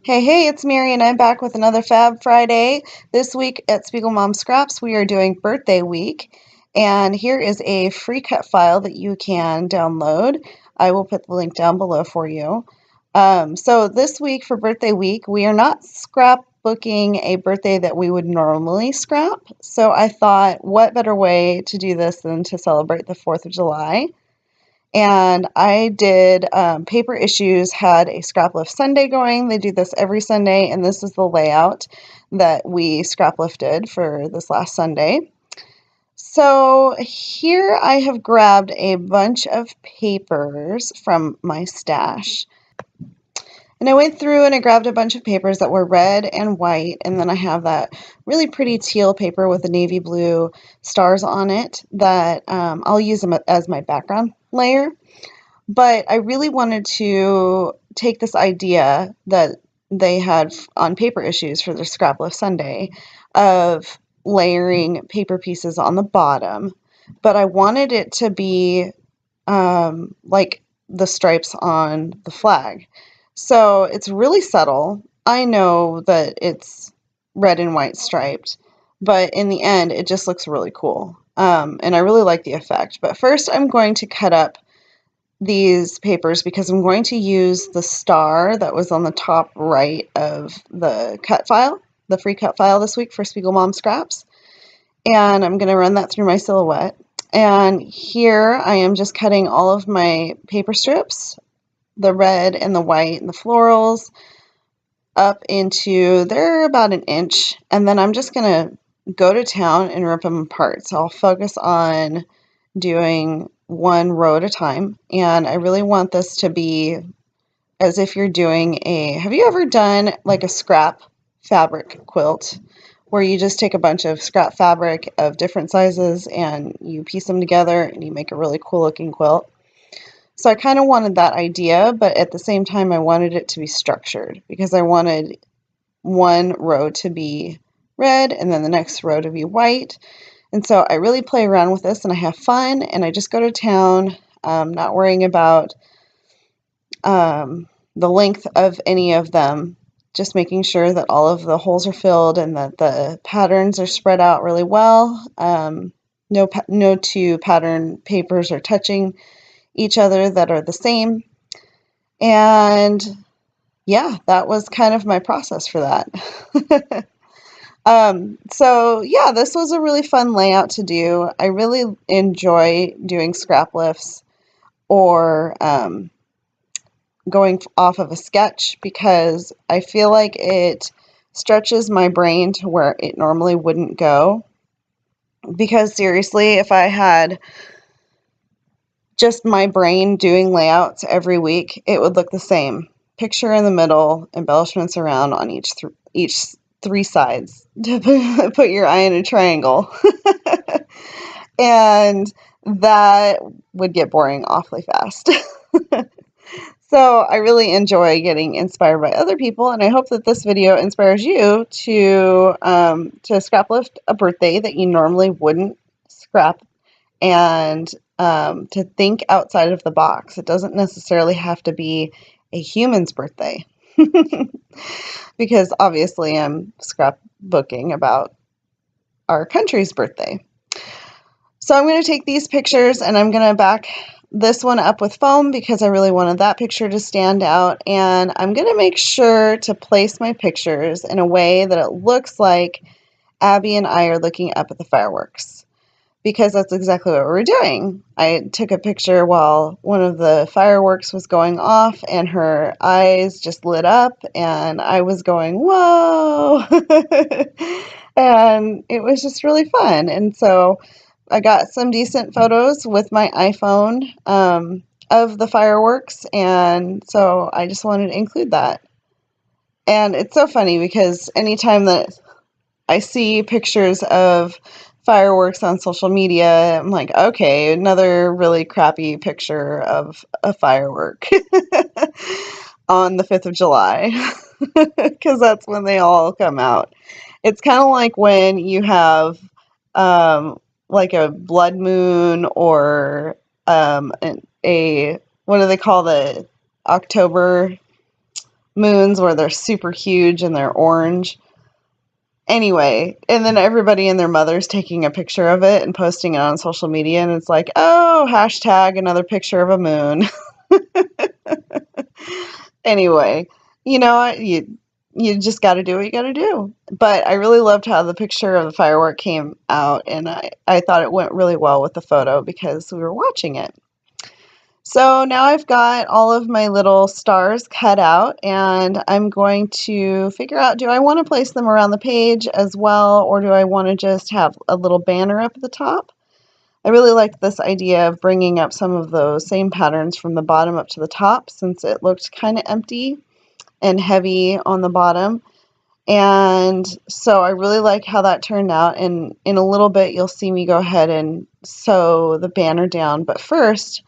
Hey, it's Mary, and I'm back with another Fab Friday. This week at SpiegelMom Scraps, we are doing birthday week, and here is a free cut file that you can download. I will put the link down below for you. So this week for birthday week, we are not scrapbooking a birthday that we would normally scrap. So I thought, what better way to do this than to celebrate the 4th of July? And I did Paper Issues had a Scraplift Sunday going. They do this every Sunday, and this is the layout that we Scraplifted for this last Sunday. So here I have grabbed a bunch of papers from my stash. And I went through and I grabbed a bunch of papers that were red and white, and then I have that really pretty teal paper with the navy blue stars on it that I'll use them as my background layer. But I really wanted to take this idea that they had on Paper Issues for their Scraplift Sunday of layering paper pieces on the bottom, but I wanted it to be like the stripes on the flag. So it's really subtle. I know that it's red and white striped, but in the end, it just looks really cool. And I really like the effect. But first, I'm going to cut up these papers because I'm going to use the star that was on the top right of the cut file, the free cut file this week for SpiegelMom Scraps. And I'm going to run that through my silhouette. And here I am just cutting all of my paper strips, the red and the white and the florals, up into, they're about an inch. And then I'm just going to go to town and rip them apart. So I'll focus on doing one row at a time. And I really want this to be as if you're doing have you ever done like a scrap fabric quilt where you just take a bunch of scrap fabric of different sizes and you piece them together and you make a really cool looking quilt? So I kind of wanted that idea, but at the same time I wanted it to be structured because I wanted one row to be red and then the next row to be white. And so I really play around with this and I have fun and I just go to town, not worrying about the length of any of them, just making sure that all of the holes are filled and that the patterns are spread out really well. No two pattern papers are touching each other that are the same. And yeah, that was kind of my process for that. So yeah, this was a really fun layout to do. I really enjoy doing scrap lifts or going off of a sketch because I feel like it stretches my brain to where it normally wouldn't go. Because seriously, if I had just my brain doing layouts every week, it would look the same. Picture in the middle, embellishments around on each three sides to put your eye in a triangle. And that would get boring awfully fast. So I really enjoy getting inspired by other people, and I hope that this video inspires you to scraplift a birthday that you normally wouldn't scrap, and to think outside of the box. It doesn't necessarily have to be a human's birthday. Because obviously I'm scrapbooking about our country's birthday. So I'm going to take these pictures and I'm going to back this one up with foam because I really wanted that picture to stand out. And I'm going to make sure to place my pictures in a way that it looks like Abby and I are looking up at the fireworks, because that's exactly what we were doing. I took a picture while one of the fireworks was going off and her eyes just lit up and I was going, whoa! And it was just really fun. And so I got some decent photos with my iPhone of the fireworks, and so I just wanted to include that. And it's so funny because anytime that I see pictures of fireworks on social media, I'm like, okay, another really crappy picture of a firework on the 5th of July, because that's when they all come out. It's kind of like when you have like a blood moon or a what do they call the October moons where they're super huge and they're orange. Anyway, and then everybody and their mother's taking a picture of it and posting it on social media, and it's like, oh, hashtag another picture of a moon. Anyway, you know what? You just got to do what you got to do. But I really loved how the picture of the firework came out, and I thought it went really well with the photo because we were watching it. So now I've got all of my little stars cut out, and I'm going to figure out, do I want to place them around the page as well, or do I want to just have a little banner up at the top? I really liked this idea of bringing up some of those same patterns from the bottom up to the top, since it looked kind of empty and heavy on the bottom. And so I really like how that turned out, and in a little bit you'll see me go ahead and sew the banner down. But first,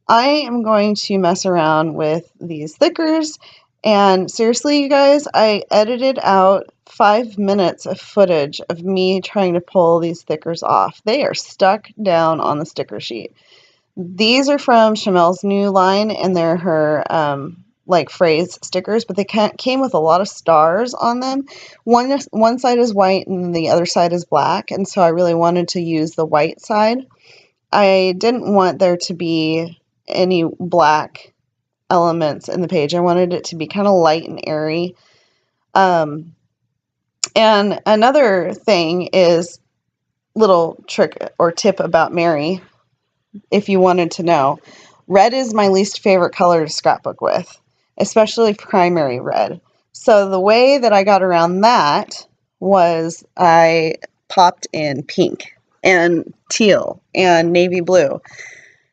I am going to mess around with these thickers, and seriously, you guys, I edited out 5 minutes of footage of me trying to pull these thickers off. They are stuck down on the sticker sheet. These are from Shimmerz new line, and they're her like phrase stickers, but they came with a lot of stars on them. One side is white and the other side is black, and so I really wanted to use the white side. I didn't want there to be any black elements in the page. I wanted it to be kind of light and airy. And another thing is, little trick or tip about Mary, if you wanted to know, red is my least favorite color to scrapbook with, especially primary red. So the way that I got around that was I popped in pink and teal and navy blue.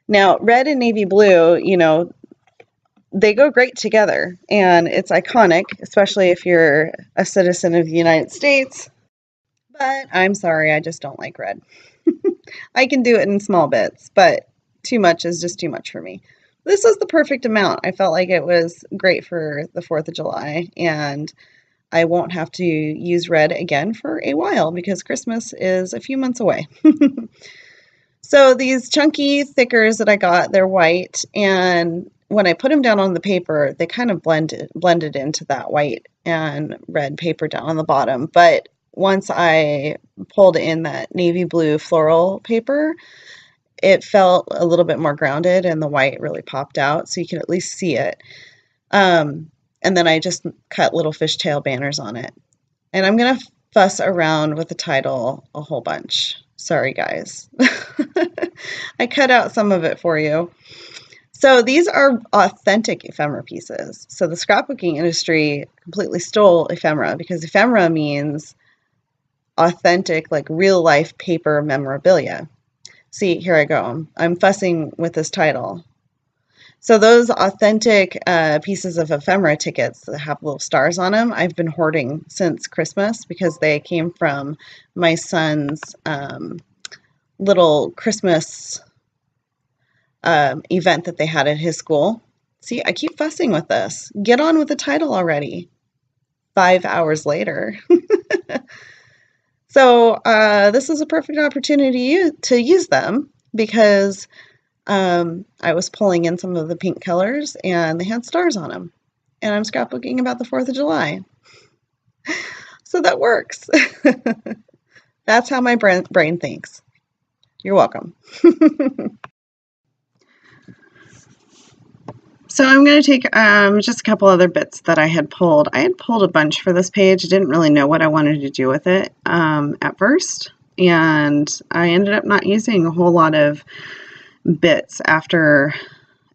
Now, red and navy blue, you know, they go great together, and it's iconic, especially if you're a citizen of the United States. But I'm sorry, I just don't like red. I can do it in small bits, but too much is just too much for me. This is the perfect amount. I felt like it was great for the 4th of July, and I won't have to use red again for a while because Christmas is a few months away. So these chunky thickers that I got, they're white, and when I put them down on the paper, they kind of blended into that white and red paper down on the bottom. But once I pulled in that navy blue floral paper, it felt a little bit more grounded, and the white really popped out, so you can at least see it. And then I just cut little fishtail banners on it. And I'm going to fuss around with the title a whole bunch. Sorry, guys. I cut out some of it for you. So these are authentic ephemera pieces. So the scrapbooking industry completely stole ephemera, because ephemera means authentic, like real life paper memorabilia. See, here I go. I'm fussing with this title. So those authentic pieces of ephemera tickets that have little stars on them, I've been hoarding since Christmas, because they came from my son's little Christmas event that they had at his school. See, I keep fussing with this. Get on with the title already. 5 hours later. So this is a perfect opportunity to use them, because I was pulling in some of the pink colors, and they had stars on them. And I'm scrapbooking about the 4th of July. So that works. That's how my brain thinks. You're welcome. So I'm going to take just a couple other bits that I had pulled. I had pulled a bunch for this page. I didn't really know what I wanted to do with it at first. And I ended up not using a whole lot of bits after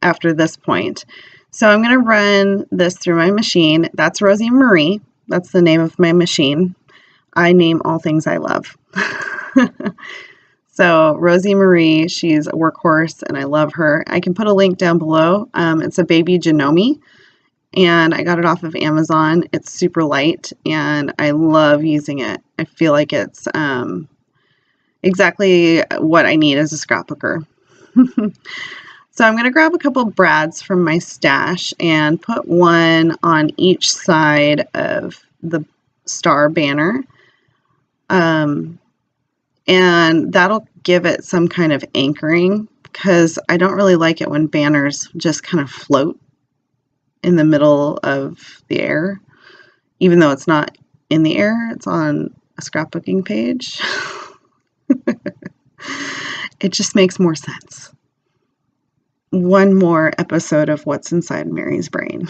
this point. So I'm going to run this through my machine. That's Rosie Marie. That's the name of my machine. I name all things I love. So Rosie Marie, she's a workhorse, and I love her. I can put a link down below. It's a baby Janome, and I got it off of Amazon. It's super light, and I love using it. I feel like it's exactly what I need as a scrapbooker. So I'm going to grab a couple brads from my stash and put one on each side of the star banner. And that'll give it some kind of anchoring, because I don't really like it when banners just kind of float in the middle of the air, even though it's not in the air, it's on a scrapbooking page. It just makes more sense. One more episode of What's Inside Mary's Brain.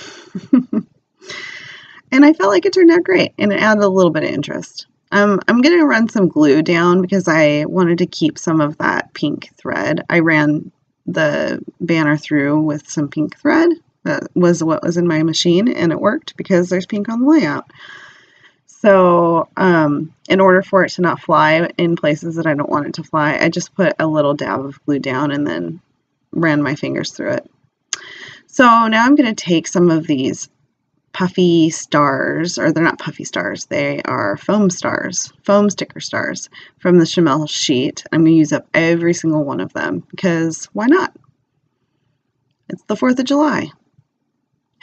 And I felt like it turned out great, and it added a little bit of interest. I'm going to run some glue down because I wanted to keep some of that pink thread. I ran the banner through with some pink thread. That was what was in my machine, and it worked because there's pink on the layout. So in order for it to not fly in places that I don't want it to fly, I just put a little dab of glue down and then ran my fingers through it. So now I'm going to take some of these puffy stars, or they're not puffy stars, they are foam stars, foam sticker stars from the Shimmerz sheet. I'm going to use up every single one of them because why not? It's the 4th of July.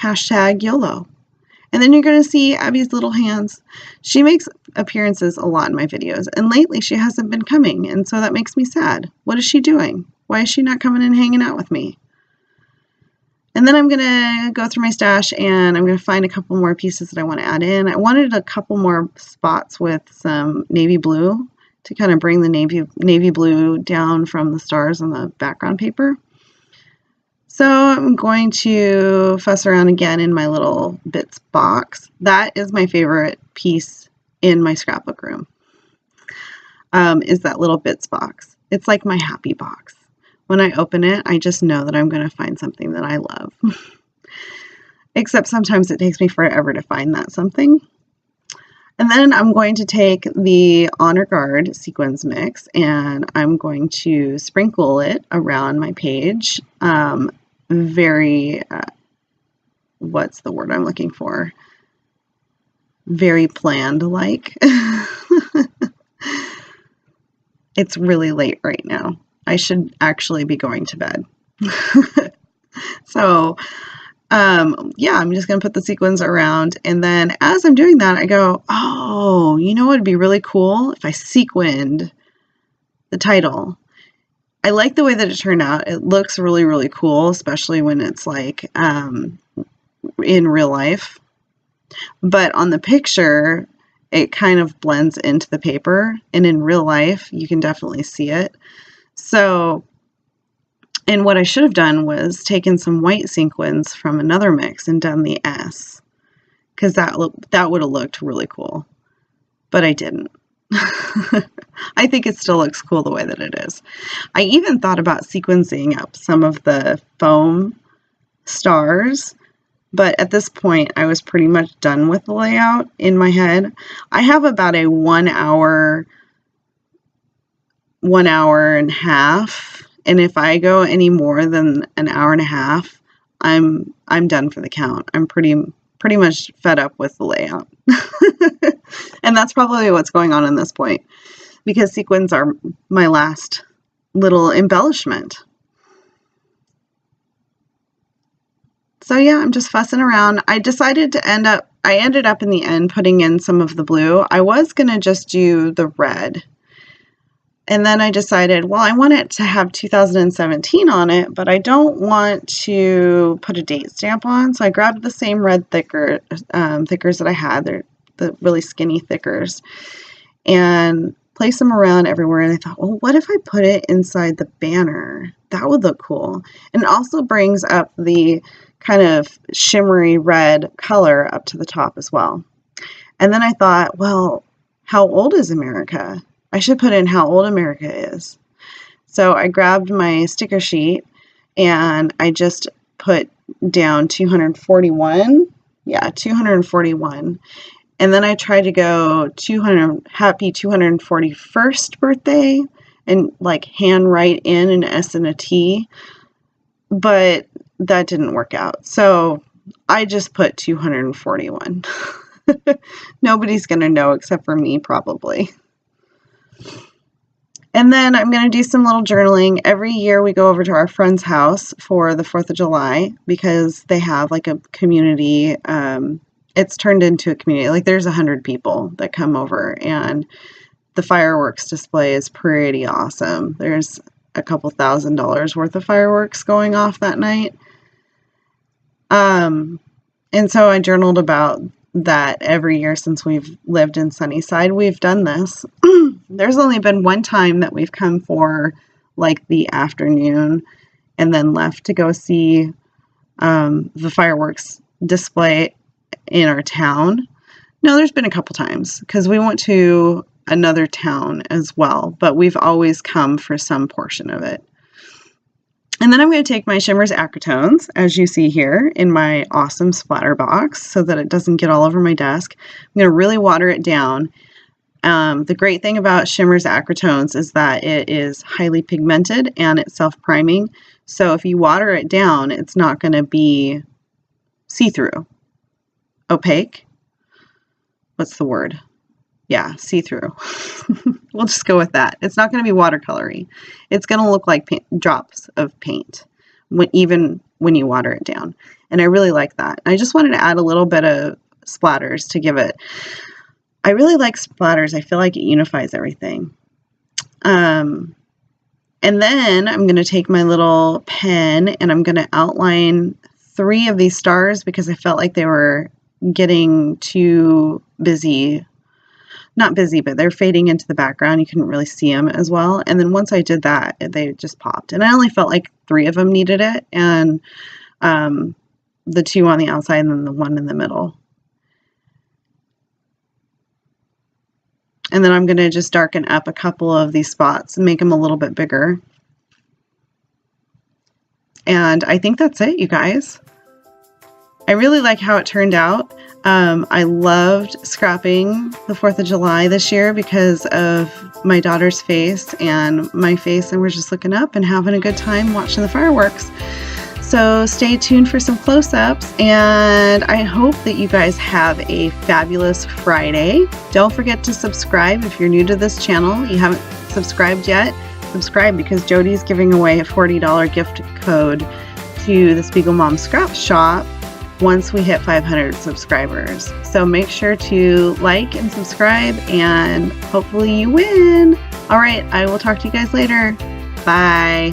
Hashtag YOLO. And then you're going to see Abby's little hands. She makes appearances a lot in my videos, and lately she hasn't been coming, and so that makes me sad. What is she doing? Why is she not coming and hanging out with me? And then I'm going to go through my stash, and I'm going to find a couple more pieces that I want to add in. I wanted a couple more spots with some navy blue to kind of bring the navy blue down from the stars on the background paper. So I'm going to fuss around again in my little bits box. That is my favorite piece in my scrapbook room, is that little bits box. It's like my happy box. When I open it, I just know that I'm going to find something that I love. Except sometimes it takes me forever to find that something. And then I'm going to take the Honor Guard Sequins mix, and I'm going to sprinkle it around my page. What's the word I'm looking for? Very planned like. It's really late right now. I should actually be going to bed. So, yeah, I'm just going to put the sequins around. And then as I'm doing that, I go, oh, you know what would be really cool? If I sequined the title. I like the way that it turned out. It looks really, really cool, especially when it's like in real life. But on the picture, it kind of blends into the paper. And in real life, you can definitely see it. So, and what I should have done was taken some white sequins from another mix and done the S, because that would have looked really cool, but I didn't. I think it still looks cool the way that it is. I even thought about sequencing up some of the foam stars, but at this point I was pretty much done with the layout in my head. I have about a 1 hour and a half, and if I go any more than an hour and a half, I'm done for the count. I'm pretty much fed up with the layout. And that's probably what's going on in this point, because sequins are my last little embellishment. So yeah, I'm just fussing around. I ended up in the end putting in some of the blue. I was going to just do the red. And then I decided, well, I want it to have 2017 on it, but I don't want to put a date stamp on. So I grabbed the same red thickers that I had. They're the really skinny thickers, and placed them around everywhere. And I thought, well, what if I put it inside the banner? That would look cool. And it also brings up the kind of shimmery red color up to the top as well. And then I thought, well, how old is America? I should put in how old America is. So I grabbed my sticker sheet and I just put down 241. Yeah, 241. And then I tried to go happy 241st birthday and like hand write in an S and a T, but that didn't work out. So I just put 241. Nobody's going to know except for me probably. And then I'm going to do some little journaling. Every year we go over to our friend's house for the 4th of July because they have like a community. It's turned into a community. Like there's 100 people that come over, and the fireworks display is pretty awesome. There's a couple $1,000s worth of fireworks going off that night. And so I journaled about that every year since we've lived in Sunnyside. We've done this. There's only been one time that we've come for like the afternoon and then left to go see the fireworks display in our town. No, there's been a couple times because we went to another town as well, but we've always come for some portion of it. And then I'm going to take my Shimmerz AcriTonez, as you see here, in my awesome splatter box so that it doesn't get all over my desk. I'm going to really water it down. The great thing about Shimmerz AcriTonez is that it is highly pigmented and it's self-priming. So if you water it down, it's not going to be see-through. Opaque? What's the word? Yeah, see-through. We'll just go with that. It's not going to be watercolory. It's going to look like drops of paint, even when you water it down. And I really like that. I just wanted to add a little bit of splatters to give it. I really like splatters. I feel like it unifies everything. And then I'm going to take my little pen and I'm going to outline 3 of these stars because I felt like they were getting too busy. Not busy, but they're fading into the background. You couldn't really see them as well. And then once I did that, they just popped. And I only felt like 3 of them needed it. And the 2 on the outside and then the 1 in the middle. And then I'm going to just darken up a couple of these spots and make them a little bit bigger. And I think that's it, you guys. I really like how it turned out. I loved scrapping the 4th of July this year because of my daughter's face and my face, and we're just looking up and having a good time watching the fireworks. So stay tuned for some close-ups, and I hope that you guys have a fabulous Friday. Don't forget to subscribe if you're new to this channel. You haven't subscribed yet, subscribe because Jody's giving away a $40 gift code to the SpiegelMom Scrap Shop once we hit 500 subscribers. So make sure to like and subscribe, and hopefully you win. All right, I will talk to you guys later. Bye.